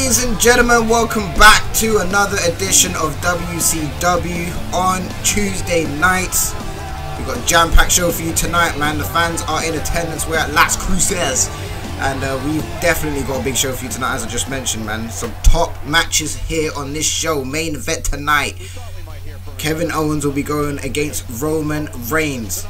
Ladies and gentlemen, welcome back to another edition of WCW on Tuesday nights. We've got a jam-packed show for you tonight, man. The fans are in attendance. We're at Las Cruces, and we've definitely got a big show for you tonight, as I just mentioned, man. Some top matches here on this show. Main event tonight, Kevin Owens will be going against Roman Reigns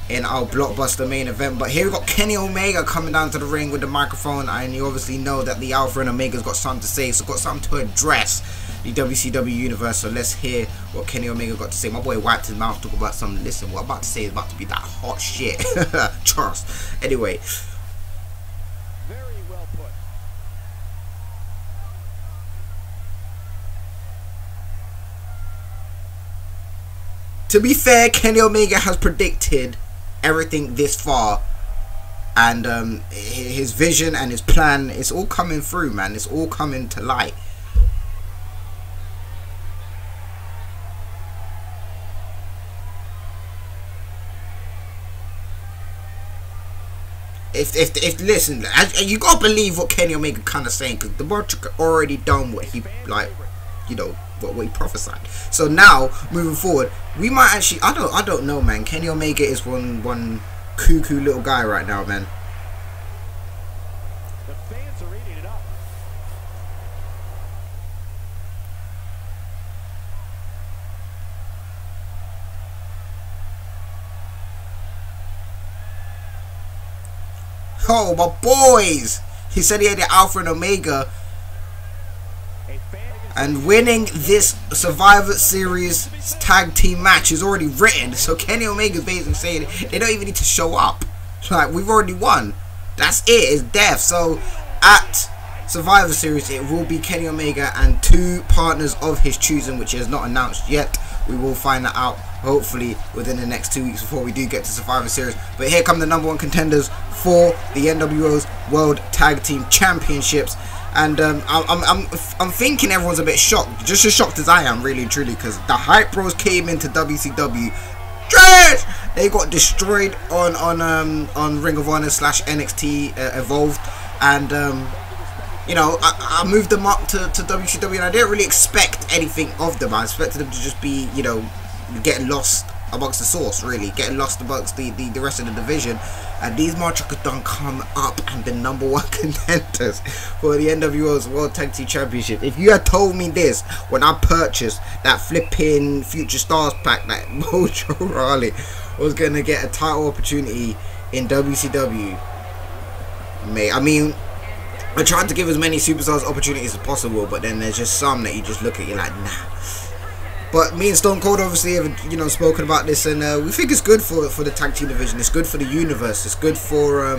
in our blockbuster main event. But here we've got Kenny Omega coming down to the ring with the microphone, and you obviously know that the Alpha and Omega's got something to say, so got something to address the WCW universe. So let's hear what Kenny Omega got to say. My boy wiped his mouth, talk about something. Listen, what I'm about to say is about to be that hot shit. Trust. Anyway, very well put. To be fair, Kenny Omega has predicted everything this far, and his vision and his plan, it's all coming through, man. It's all coming to light. If listen, you gotta believe what Kenny Omega kind of saying, because the Mark already done what he, like, you know, what he prophesied. So now moving forward, we might actually, I don't know, man. Kenny Omega is one cuckoo little guy right now, man. The fans are eating it up. Oh, my boys! He said he had the Alpha and Omega, and winning this Survivor Series tag team match is already written. So Kenny Omega is basically saying they don't even need to show up. Like, we've already won. That's it. It's death. So at Survivor Series, it will be Kenny Omega and two partners of his choosing, which is not announced yet. We will find that out hopefully within the next 2 weeks before we do get to Survivor Series. But here come the #1 contenders for the NWO's World Tag Team Championships. And I'm thinking everyone's a bit shocked, just as shocked as I am, really and truly, because the Hype Bros came into WCW trash. They got destroyed on Ring of Honor / NXT Evolved, and you know, I moved them up to WCW, and I didn't really expect anything of them. I expected them to just be, you know, getting lost amongst the sauce, really, getting lost amongst the rest of the division. And these motherfuckers done come up and been #1 contenders for the NWO's World Tag Team Championship. If you had told me this when I purchased that flipping Future Stars pack that Mojo Rawley was gonna get a title opportunity in WCW, mate, I mean, I tried to give as many superstars opportunities as possible, but then there's just some that you just look at, you're like, nah. But me and Stone Cold obviously have, you know, spoken about this, and we think it's good for the tag team division. It's good for the universe. It's good for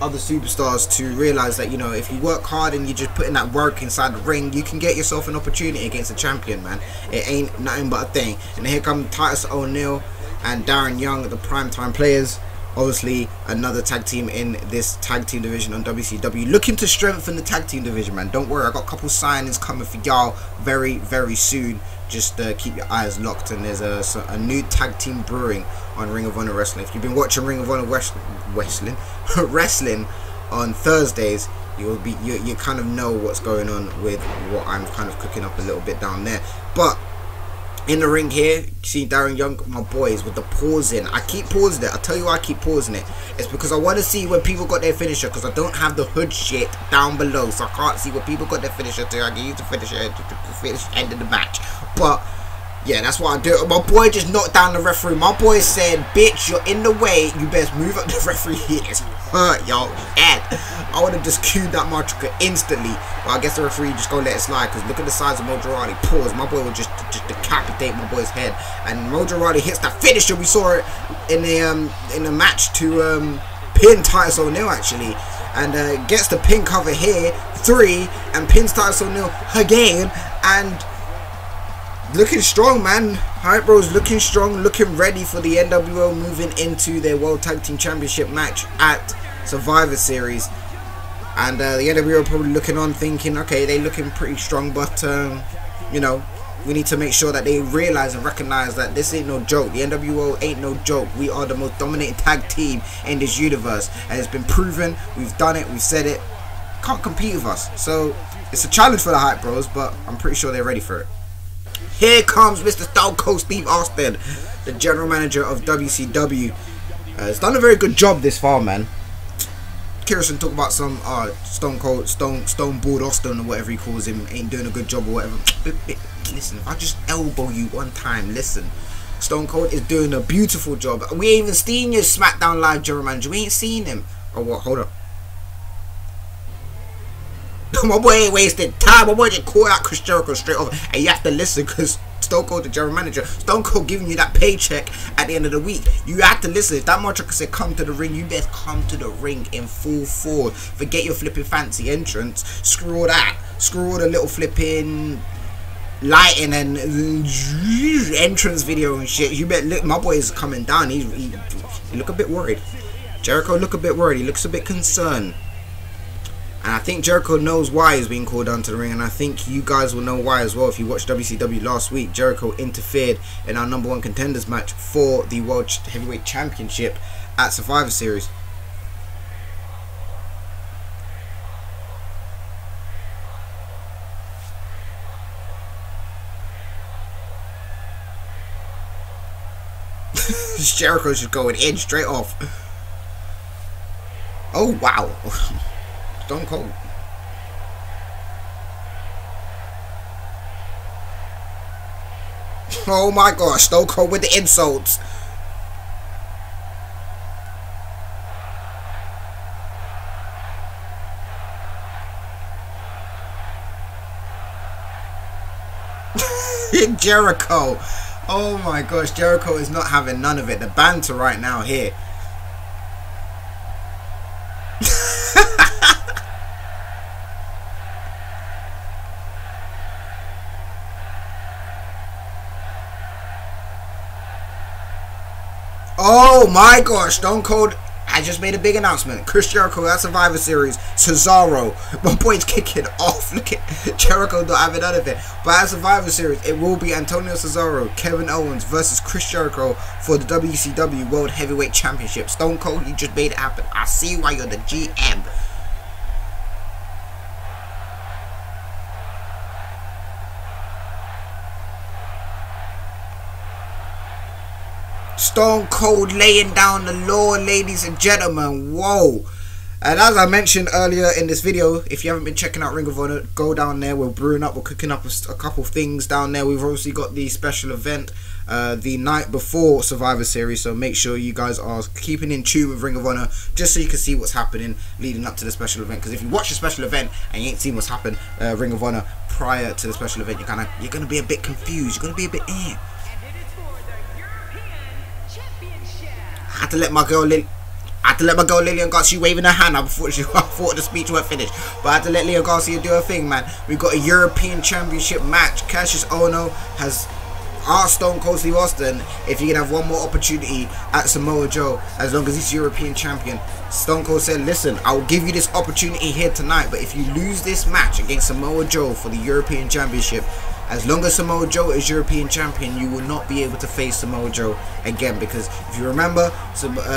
other superstars to realize that, you know, if you work hard and you just put in that work inside the ring, you can get yourself an opportunity against a champion, man. It ain't nothing but a thing. And here come Titus O'Neil and Darren Young, the primetime players. Obviously, another tag team in this tag team division on WCW. Looking to strengthen the tag team division, man. Don't worry, I got a couple signings coming for y'all very, very soon. Just keep your eyes locked, and there's a new tag team brewing on Ring of Honor Wrestling. If you've been watching Ring of Honor wrestling on Thursdays, you kind of know what's going on with what I'm kind of cooking up a little bit down there. But in the ring here, you see Darren Young, my boys, with the pausing. I keep pausing it. I'll tell you why I keep pausing it. It's because I want to see when people got their finisher, because I don't have the hood shit down below, so I can't see when people got their finisher to. I can use the finisher to finish end of the match. But yeah, that's what I do. My boy just knocked down the referee. My boy said, bitch, you're in the way, you best move up. The referee is hurt, yo. And I would have just queued that Matrika instantly, but I guess the referee just gonna let it slide, because look at the size of Mojo Rawley. Pause. My boy would just decapitate my boy's head, and Mojo Rawley hits that finisher. We saw it in the match to pin Titus O'Neil, actually, and gets the pin cover here, 3, and pins Titus O'Neil again, and looking strong, man. Hype Bros looking strong, looking ready for the NWO moving into their World Tag Team Championship match at Survivor Series. And the NWO probably looking on thinking, okay, they looking pretty strong, but you know, we need to make sure that they realize and recognize that this ain't no joke. The NWO ain't no joke. We are the most dominating tag team in this universe, and it's been proven. We've done it, we've said it. Can't compete with us. So It's a challenge for the Hype Bros, but I'm pretty sure they're ready for it. Here comes Mr. Stone Cold Steve Austin, the general manager of WCW. He's done a very good job this far, man. Kerosene talk about some Stone Cold, Stone Board Austin or whatever he calls him, ain't doing a good job or whatever. Listen, if I just elbow you one time, listen. Stone Cold is doing a beautiful job. We ain't even seen your Smackdown Live general manager. We ain't seen him. Oh, what? Hold up. My boy ain't wasting time. My boy just called out Chris Jericho straight off. And you have to listen because Stone Cold, the general manager, Stone Cold giving you that paycheck at the end of the week. You have to listen. If that Motrica said come to the ring, you best come to the ring in full force. Forget your flipping fancy entrance. Screw all that. Screw all the little flipping lighting and entrance video and shit. You bet. Look, my boy is coming down. He look a bit worried. Jericho look a bit worried. He looks a bit concerned. And I think Jericho knows why he's being called down to the ring, and I think you guys will know why as well. If you watched WCW last week, Jericho interfered in our #1 contenders match for the World Heavyweight Championship at Survivor Series. Jericho's just going in straight off. Oh wow. Stone Cold. Oh my gosh, Stone Cold with the insults. Jericho. Oh my gosh, Jericho is not having none of it. The banter right now here. Oh my gosh, Stone Cold I just made a big announcement. Chris Jericho at Survivor Series, Cesaro. My boy's kicking off. Look at Jericho not having none of it. But at Survivor Series, it will be Antonio Cesaro, Kevin Owens versus Chris Jericho for the WCW World Heavyweight Championship. Stone Cold, you just made it happen. I see why you're the GM. Stone Cold laying down the law, ladies and gentlemen. Whoa. And as I mentioned earlier in this video, if you haven't been checking out Ring of Honor, go down there. We're brewing up, we're cooking up a couple of things down there. We've obviously got the special event the night before Survivor Series, so make sure you guys are keeping in tune with Ring of Honor just so you can see what's happening leading up to the special event. Because if you watch the special event and you ain't seen what's happened Ring of Honor prior to the special event, you're gonna be a bit confused. You're gonna be a bit I had to let my girl Lillian Garcia waving her hand. I thought the speech weren't finished, but I had to let Lillian Garcia do her thing, man. We've got a European Championship match. Cassius Ohno has asked Stone Cold Steve Austin if he can have one more opportunity at Samoa Joe as long as he's European champion. Stone Cold said, listen, I will give you this opportunity here tonight, but if you lose this match against Samoa Joe for the European Championship, as long as Samoa Joe is European champion, you will not be able to face Samoa Joe again. Because if you remember,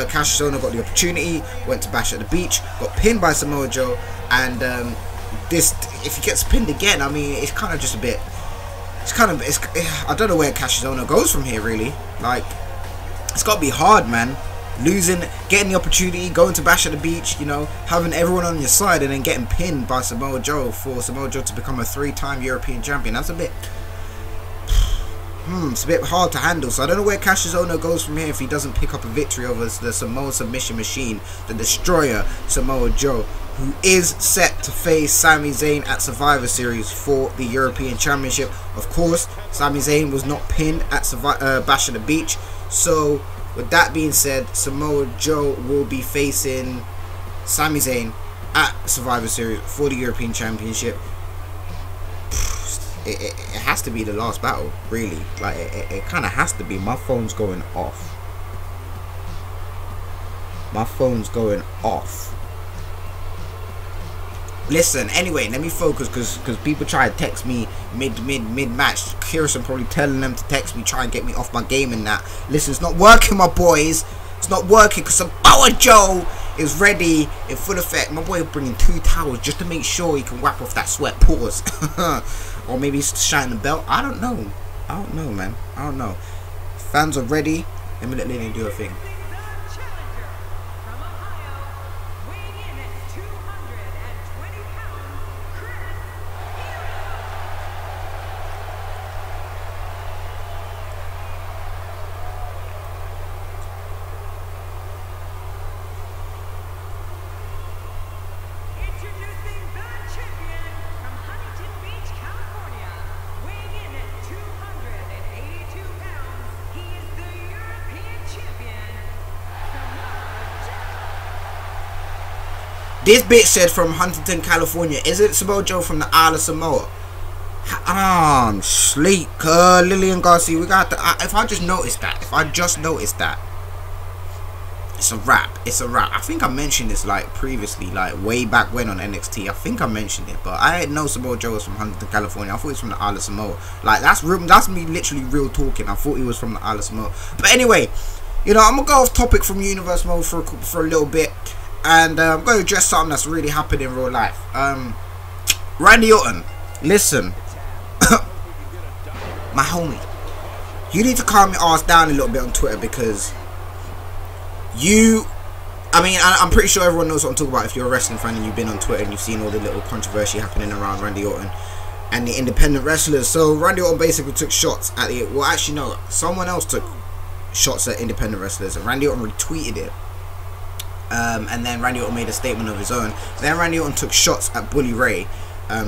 Cassius Ohno got the opportunity, went to Bash at the Beach, got pinned by Samoa Joe, and if he gets pinned again, I mean, it's kind of just a bit. I don't know where Cassius Ohno goes from here, really. Like, it's got to be hard, man. Losing, getting the opportunity, going to Bash at the Beach, you know, having everyone on your side and then getting pinned by Samoa Joe for Samoa Joe to become a 3-time European champion. That's a bit, it's a bit hard to handle. So I don't know where Cassius Ohno goes from here if he doesn't pick up a victory over the Samoa Submission Machine, the Destroyer, Samoa Joe, who is set to face Sami Zayn at Survivor Series for the European Championship. Of course, Sami Zayn was not pinned at Bash at the Beach, so with that being said, Samoa Joe will be facing Sami Zayn at Survivor Series for the European Championship. It has to be the last battle, really. Like, it kind of has to be. My phone's going off. My phone's going off. Listen, anyway, let me focus because people try to text me mid match. Kerosene probably telling them to text me, try and get me off my game and that. Listen, it's not working, my boys. It's not working because Samoa Joe is ready in full effect. My boy bringing 2 towels just to make sure he can wipe off that sweat. Pause. Or maybe he's shining the belt. I don't know. I don't know, man. I don't know. Fans are ready. Let me let Lillian do her thing. This bitch said from Huntington, California. Is it Samoa Joe from the Isle of Samoa? I'm sleep, Lillian Garcia. We got the. If I just noticed that, it's a wrap. It's a wrap. I think I mentioned this like previously, like way back when on NXT. I think I mentioned it, but I didn't know Samoa Joe was from Huntington, California. I thought he was from the Isle of Samoa. Like that's me literally real talking. I thought he was from the Isle of Samoa. But anyway, you know, I'm gonna go off topic from Universe Mode for a little bit. And I'm going to address something that's really happened in real life. Randy Orton, listen. My homie, you need to calm your ass down a little bit on Twitter, because I'm pretty sure everyone knows what I'm talking about if you're a wrestling fan and you've been on Twitter and you've seen all the little controversy happening around Randy Orton and the independent wrestlers. So Randy Orton basically took shots at the, well actually no, someone else took shots at independent wrestlers and Randy Orton retweeted it. And then Randy Orton made a statement of his own. Then Randy Orton took shots at Bully Ray,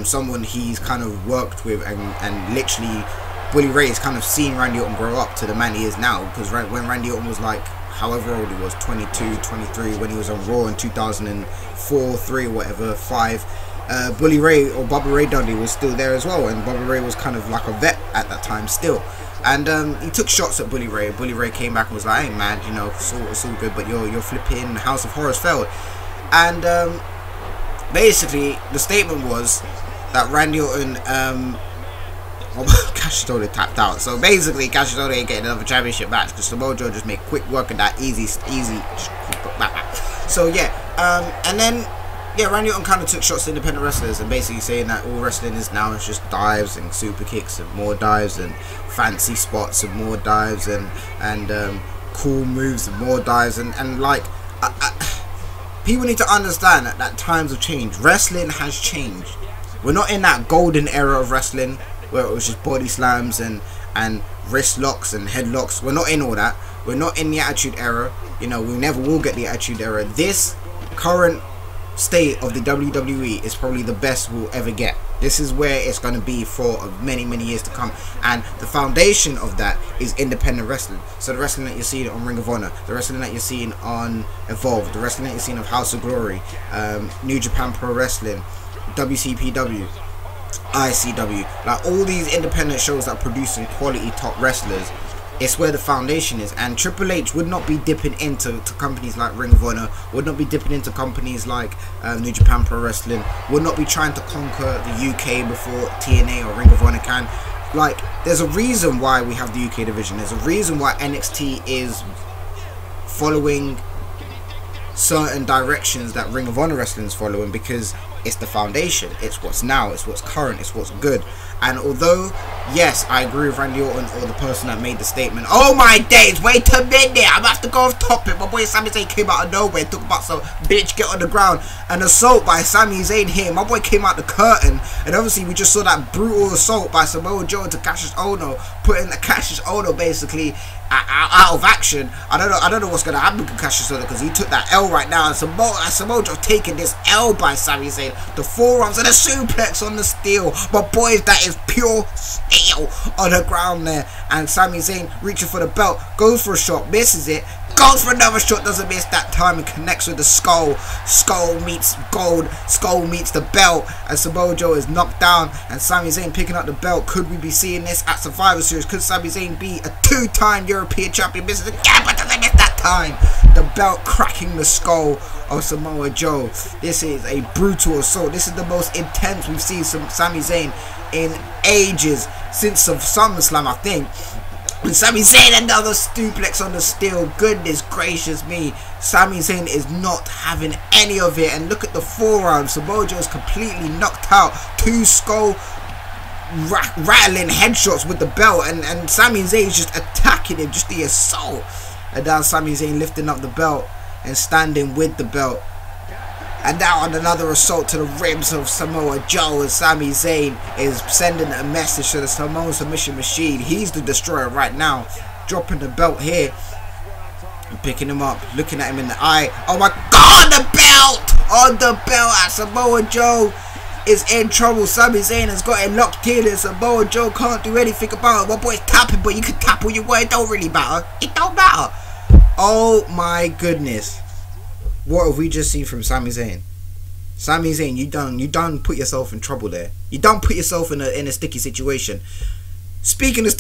someone he's kind of worked with, and literally Bully Ray has kind of seen Randy Orton grow up to the man he is now. Because when Randy Orton was like, however old he was, 22, 23, when he was on Raw in 2004, 3, whatever, 5, Bully Ray or Bubba Ray Dudley was still there as well, and Bubba Ray was kind of like a vet at that time still. And he took shots at Bully Ray. Bully Ray came back and was like, "Hey man, you know, it's all good, but your flipping House of Horrors failed." And basically, the statement was that Randy Orton, Cassius tapped out. So basically, Cassius ain't getting another championship match because Samoa Joe just made quick work of that easy. So yeah, and then. Yeah, Randy Orton kind of took shots at independent wrestlers and basically saying that all wrestling is now is just dives and super kicks and more dives and fancy spots and more dives and cool moves and more dives and like people need to understand that times have changed. Wrestling has changed. We're not in that golden era of wrestling where it was just body slams and wrist locks and headlocks. We're not in all that. We're not in the Attitude Era. You know, we never will get the Attitude Era. This current state of the WWE is probably the best we'll ever get. This is where it's going to be for many years to come, and the foundation of that is independent wrestling. So the wrestling that you're seeing on Ring of Honor, the wrestling that you're seeing on Evolve, the wrestling that you're seeing of House of Glory, New Japan Pro Wrestling, WCPW, ICW, like all these independent shows that are producing quality top wrestlers. It's where the foundation is, and Triple H would not be dipping into companies like Ring of Honor, would not be dipping into companies like New Japan Pro Wrestling, would not be trying to conquer the UK before TNA or Ring of Honor can. Like, there's a reason why we have the UK division. There's a reason why NXT is following certain directions that Ring of Honor Wrestling is following, because it's the foundation. It's what's now, it's what's current, it's what's good. And although, yes, I agree with Randy Orton or the person that made the statement, oh my days, wait a minute, I'm about to go off topic. My boy Sami Zayn came out of nowhere, talking about some bitch get on the ground. An assault by Sami Zayn here. My boy came out the curtain, and obviously we just saw that brutal assault by Samoa Joe to Cassius Ohno, putting the Cassius Ohno basically out of action. I don't know what's gonna happen to Cassius Ohno, because he took that L right now, and Samoa Joe taking this L by Sami Zayn, the forearms and a suplex on the steel. But boys, that is pure steel on the ground there. And Sami Zayn reaching for the belt, goes for a shot, misses it, goes for another shot, doesn't miss that time, and connects with the skull. Skull meets gold, skull meets the belt, and Samoa Joe is knocked down, and Sami Zayn picking up the belt. Could we be seeing this at Survivor Series? Could Sami Zayn be a 2-time European champion? Misses again, but doesn't miss that time. The belt cracking the skull of Samoa Joe. This is a brutal assault. This is the most intense we've seen Sami Zayn in ages, since SummerSlam, I think. And Sami Zayn, another suplex on the steel. Goodness gracious me. Sami Zayn is not having any of it. And look at the forearm. Samoa Joe is completely knocked out. 2 skull rattling headshots with the belt. And Sami Zayn is just attacking him. Just the assault. And now Sami Zayn lifting up the belt and standing with the belt. And now on another assault to the ribs of Samoa Joe, and Sami Zayn is sending a message to the Samoan submission machine. He's the destroyer right now. Dropping the belt here. And picking him up. Looking at him in the eye. Oh my god, the belt! On the belt at Samoa Joe is in trouble. Sami Zayn has got it locked in and Samoa Joe can't do anything about it. My boy's tapping, but you can tap all you want. It don't really matter. It don't matter. Oh my goodness. What have we just seen from Sami Zayn? Sami Zayn, you done put yourself in trouble there. You done put yourself in a sticky situation. Speaking of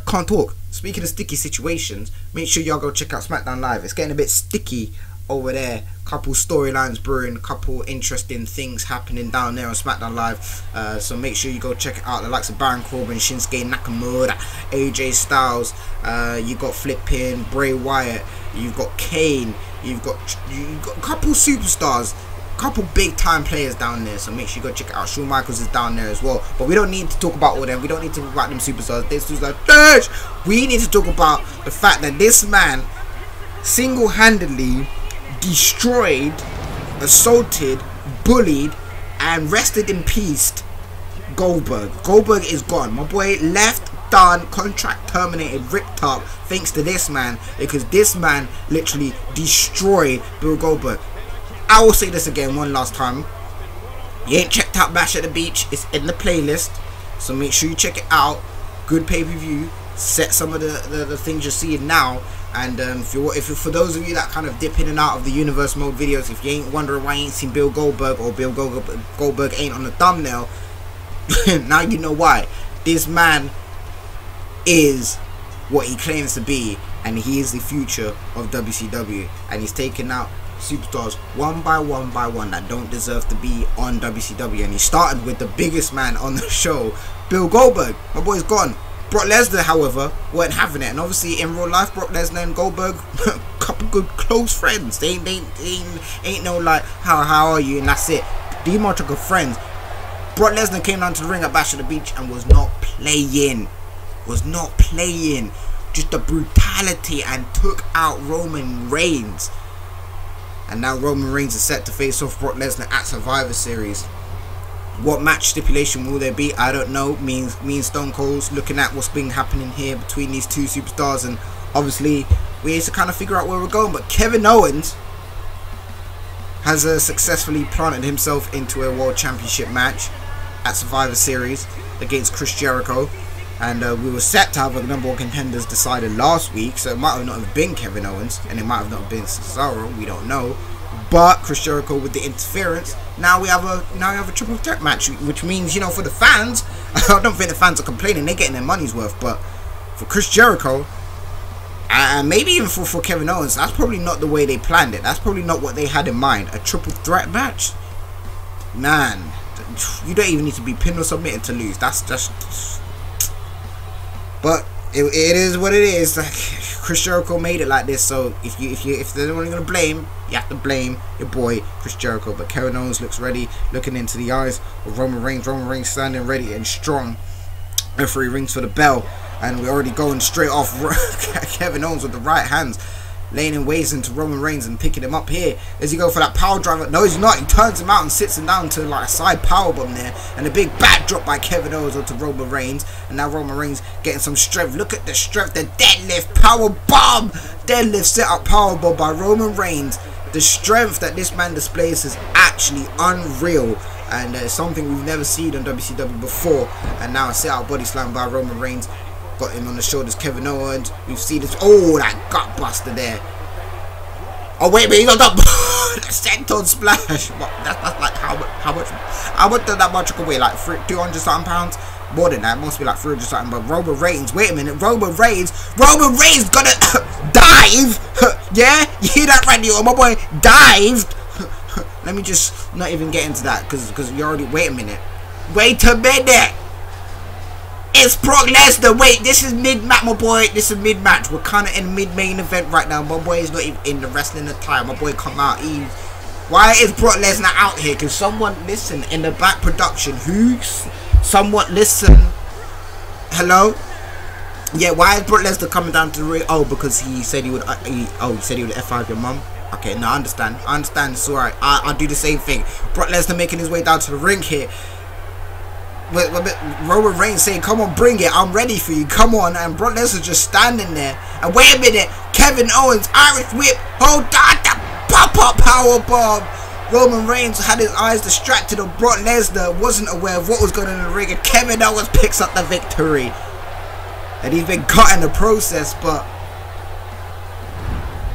can't talk. Speaking of sticky situations, make sure y'all go check out Smackdown Live. It's getting a bit sticky over there. Couple storylines brewing, couple interesting things happening down there on Smackdown Live. So make sure you go check it out. The likes of Baron Corbin, Shinsuke Nakamura, AJ Styles. You got flipping Bray Wyatt. You've got Kane. You've got a couple superstars, couple big time players down there. So make sure you go check it out. Shawn Michaels is down there as well. But we don't need to talk about all them. We don't need to talk about them superstars. This was like, we need to talk about the fact that this man single-handedly destroyed, assaulted, bullied, and rested in peace Goldberg. Goldberg is gone. My boy left, done, contract terminated, ripped up, thanks to this man, because this man literally destroyed Bill Goldberg. I will say this again one last time. You ain't checked out Bash at the Beach, it's in the playlist, so make sure you check it out. Good pay-per-view. Set some of the things you're seeing now. And if you're for those of you that kind of dip in and out of the universe mode videos, if you ain't wondering why you ain't seen Bill Goldberg, or Bill Goldberg ain't on the thumbnail, now you know why. This man is what he claims to be, and he is the future of WCW, and he's taking out superstars one by one that don't deserve to be on WCW. And he started with the biggest man on the show, Bill Goldberg. My boy's gone. Brock Lesnar, however, weren't having it, and obviously in real life, Brock Lesnar and Goldberg, couple good close friends. They ain't no like how are you, and that's it. These much good friends. Brock Lesnar came down to the ring at Bash at the Beach and was not playing. Just the brutality, and took out Roman Reigns. And now Roman Reigns is set to face off Brock Lesnar at Survivor Series. What match stipulation will there be? I don't know. Me and Stone Cold's looking at what's been happening here between these two superstars, and obviously we need to kind of figure out where we're going. But Kevin Owens has successfully planted himself into a World Championship match at Survivor Series against Chris Jericho, and we were set to have a number one contenders decided last week, so it might have not have been Kevin Owens, and it might have not been Cesaro. We don't know. But Chris Jericho with the interference, now we have a triple threat match, which means, you know, for the fans, I don't think the fans are complaining. They're getting their money's worth. But for Chris Jericho, and maybe even for Kevin Owens, that's probably not the way they planned it. That's probably not what they had in mind. A triple threat match, man. You don't even need to be pinned or submitted to lose. That's just. But it is what it is. Like, Chris Jericho made it like this, so if they're only gonna blame, you have to blame your boy Chris Jericho. But Kevin Owens looks ready, looking into the eyes of Roman Reigns. Roman Reigns standing ready and strong. Referee rings for the bell, and we're already going straight off. Kevin Owens with the right hands, laying in ways into Roman Reigns and picking him up here. As he go for that power driver? No, he's not. He turns him out and sits him down to like a side power bomb there, and a big backdrop by Kevin Owens onto Roman Reigns. And now Roman Reigns getting some strength. Look at the strength. The deadlift power bomb. Deadlift set up power bomb by Roman Reigns. The strength that this man displays is actually unreal, and it's something we've never seen on WCW before. And now a set out body slam by Roman Reigns. Got him on the shoulders, Kevin Owens. We've seen this. Oh, that gut buster there. Oh wait, he's on top. Senton splash. That's like how much does that much weigh? Like 200 something pounds? More than that. It must be like 300 something. But Roman Reigns, wait a minute. Roman Reigns gonna dive. Yeah, you hear that right there? My boy dived. Let me just not even get into that, because you already. Wait a minute. It's Brock Lesnar. Wait, this is mid-match, my boy. This is mid-match. We're kind of in mid-main event right now. My boy is not even in the wrestling attire. My boy come out. Why is Brock Lesnar out here? Can someone listen in the back production? Somewhat listen. Hello? Yeah, why is Brock Lesnar coming down to the ring? Oh, because he said he would. He said he would F5 your mum. Okay, no, I understand. It's alright. I do the same thing. Brock Lesnar making his way down to the ring here. Roman Reigns saying, "Come on, bring it. I'm ready for you. Come on." And Brock Lesnar just standing there. And wait a minute, Kevin Owens, Irish whip. Hold on, the pop-up powerbomb. Roman Reigns had his eyes distracted of Brock Lesnar, wasn't aware of what was going on in the ring, and Kevin Owens picks up the victory. And he's been cut in the process, but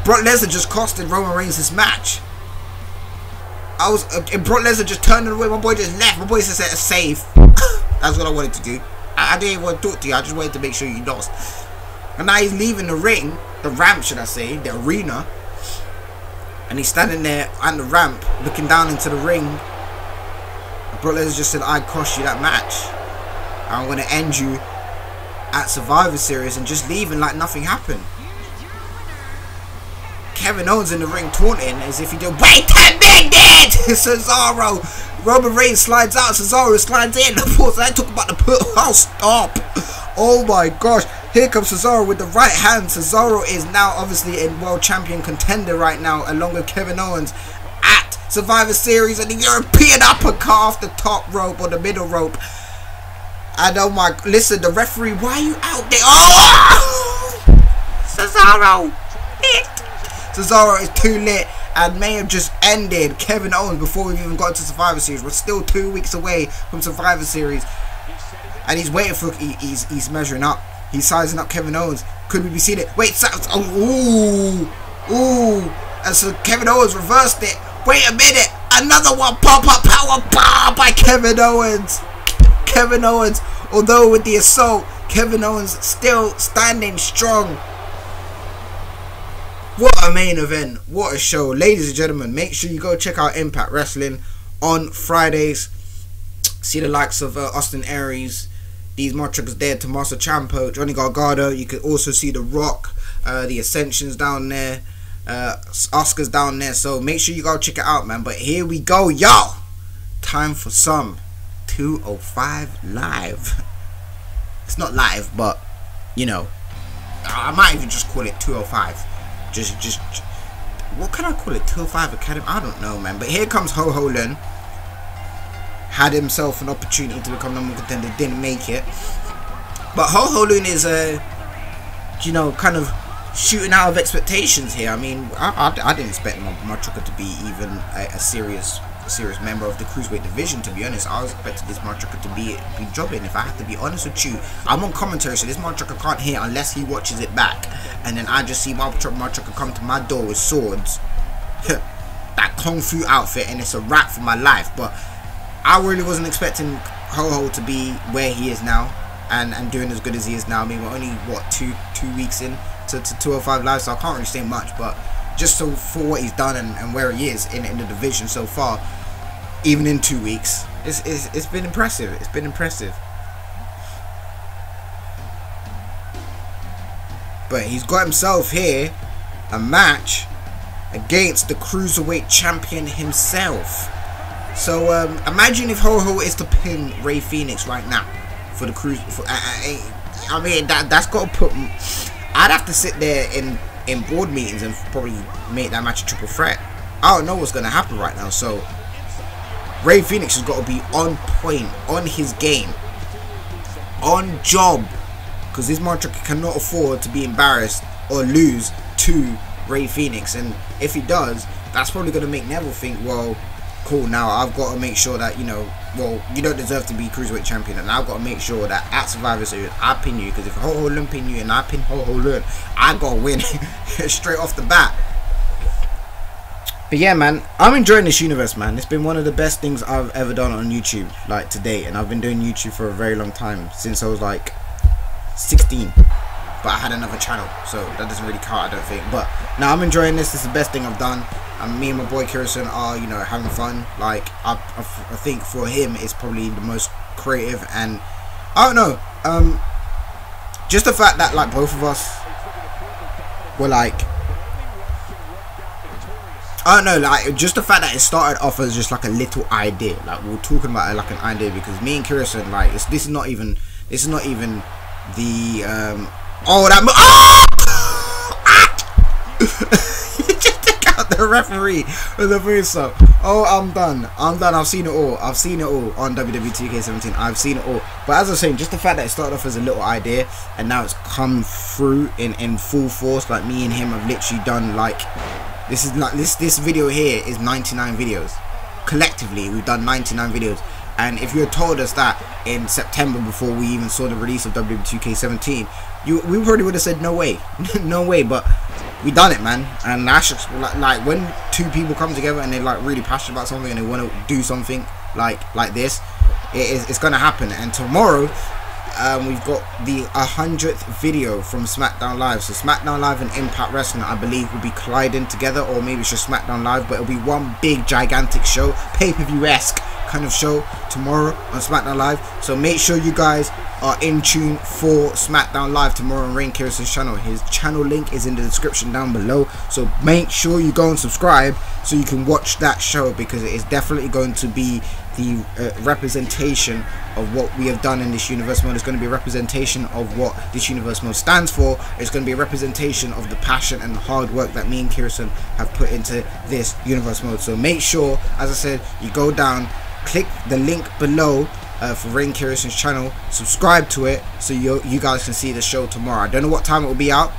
Brock Lesnar just costed Roman Reigns his match. And Brock Lesnar just turned away. My boy just left. My boy just said a save. That's what I wanted to do. I didn't even want to talk to you. I just wanted to make sure you lost. And now he's leaving the ring, the ramp, should I say, the arena. And he's standing there on the ramp, looking down into the ring. Brock Lesnar just said, "I cost you that match. I'm going to end you at Survivor Series," and just leaving like nothing happened. Kevin Owens in the ring taunting as if he did. Wait a minute! Cesaro. Roman Reigns slides out. Cesaro slides in. Pause. I talk about the put. Oh, stop. Oh my gosh. Here comes Cesaro with the right hand. Cesaro is now obviously a world champion contender right now, along with Kevin Owens at Survivor Series, and the European uppercut off the top rope or the middle rope. And oh my, listen, the referee, why are you out there? Oh! Cesaro! Cesaro is too lit and may have just ended Kevin Owens before we've even got to Survivor Series. We're still 2 weeks away from Survivor Series. And he's waiting for, he's measuring up. He's sizing up Kevin Owens. Could we be seeing it? Wait, ooh. And so Kevin Owens reversed it. Wait a minute. Another one. Pop-up power bomb by Kevin Owens. Kevin Owens, although with the assault, Kevin Owens still standing strong. What a main event. What a show. Ladies and gentlemen, make sure you go check out Impact Wrestling on Fridays. See the likes of Austin Aries, these motherfuckers there, Tommaso Ciampa, Johnny Gargano. You can also see The Rock, the Ascension's down there, Oscar's down there. So make sure you go check it out, man. But here we go, y'all. Time for some 205 live. It's not live, but you know, I might even just call it 205. Just what can I call it? 205 Academy? I don't know, man. But here comes Ho Ho Lun. Had himself an opportunity to become number one contender, didn't make it. But Ho Ho Lun is you know, kind of shooting out of expectations here. I mean, I didn't expect my trucker to be even a serious member of the cruiserweight division, to be honest. I was expecting this motherfucker to be jobbing. If I have to be honest with you, I'm on commentary, so this motherfucker can't hear unless he watches it back, and then I just see my trucker come to my door with swords, that kung fu outfit, and it's a wrap for my life. But I really wasn't expecting Ho Ho to be where he is now and doing as good as he is now. I mean, we're only what two weeks in to 205 live, so I can't really say much, but just so for what he's done and where he is in the division so far, even in 2 weeks, it's been impressive. It's been impressive. But he's got himself here a match against the cruiserweight champion himself. So imagine if Ho Ho is to pin Rey Fenix right now for the cruise. I mean, that's got to put. I'd have to sit there in board meetings and probably make that match a triple threat. I don't know what's going to happen right now. So Rey Fenix has got to be on point, on his game, on job, because this motherfucker cannot afford to be embarrassed or lose to Rey Fenix. And if he does, that's probably going to make Neville think, well, cool, now I've got to make sure that, you know, well, you don't deserve to be cruiserweight champion, and I've got to make sure that at Survivor Series I pin you, because if Ho Ho Lun pin you and I pin Ho Ho Lun, I got to win straight off the bat. But yeah, man, I'm enjoying this universe, man. It's been one of the best things I've ever done on YouTube, like, to date. And I've been doing YouTube for a very long time, since I was like 16. But I had another channel, so that doesn't really count, I don't think. But now I'm enjoying this. This is the best thing I've done. And me and my boy Kerosene are, you know, having fun. Like, I think for him, it's probably the most creative and I don't know. Just the fact that like both of us were like, I don't know, like just the fact that it started off as just like a little idea. Like we were talking about it like an idea, because me and Kerosene, like this is not even the oh that you just took out the referee with the voice up. Oh, I'm done. I've seen it all on Wwe 2K17. I've seen it all. But as I was saying, just the fact that it started off as a little idea and now it's come through in full force. Like me and him have literally done like, this is like this video here is 99 videos. Collectively we've done 99 videos. And if you had told us that in September, before we even saw the release of Wwe 2K17, we probably would have said no way. No way. But we done it, man. And that's just like when two people come together and they're like really passionate about something and they want to do something like this, it's gonna happen. And tomorrow we've got the 100th video from Smackdown Live. So Smackdown Live and Impact Wrestling, I believe, will be colliding together, or maybe it's just Smackdown Live, but it'll be one big gigantic show, pay-per-view-esque kind of show tomorrow on Smackdown Live. So make sure you guys are in tune for Smackdown Live tomorrow on Rainkerosene's channel. His channel link is in the description down below, so make sure you go and subscribe so you can watch that show, because it is definitely going to be the representation of what we have done in this universe mode. It's going to be a representation of what this universe mode stands for. It's going to be a representation of the passion and the hard work that me and Kerosene have put into this universe mode. So make sure, as I said, you go down, click the link below for Rainkerosene's channel, subscribe to it so you guys can see the show tomorrow. I don't know what time it will be out,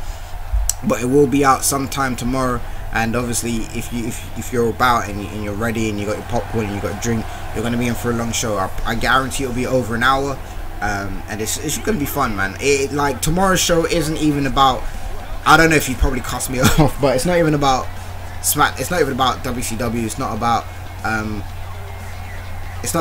but it will be out sometime tomorrow. And obviously if you're about and you're ready and you got your popcorn and you got a drink, you're going to be in for a long show. I guarantee it'll be over an hour, and it's going to be fun, man. Like tomorrow's show isn't even about, I don't know if you probably cuss me off, but it's not even about it's not even about WCW. It's not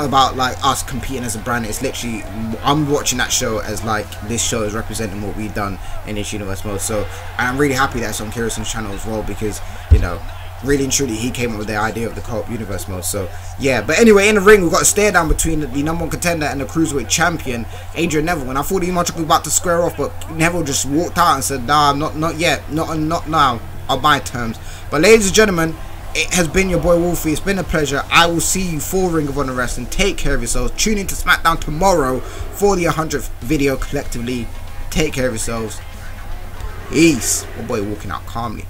about like us competing as a brand. It's literally, I'm watching that show as like, this show is representing what we've done in this universe mode. So I'm really happy that it's on Kerosene's channel as well, because, you know, really and truly he came up with the idea of the co-op universe mode. So yeah, but anyway, in the ring we've got a stare down between the #1 contender and the cruiserweight champion, Adrian Neville. And I thought he much was about to square off, but Neville just walked out and said, nah, not yet, not now, on my terms. But ladies and gentlemen, it has been your boy Wolfie. It's been a pleasure. I will see you for Ring of Honor Wrestling. Take care of yourselves. Tune into Smackdown tomorrow for the 100th video collectively. Take care of yourselves. Peace. My boy walking out calmly.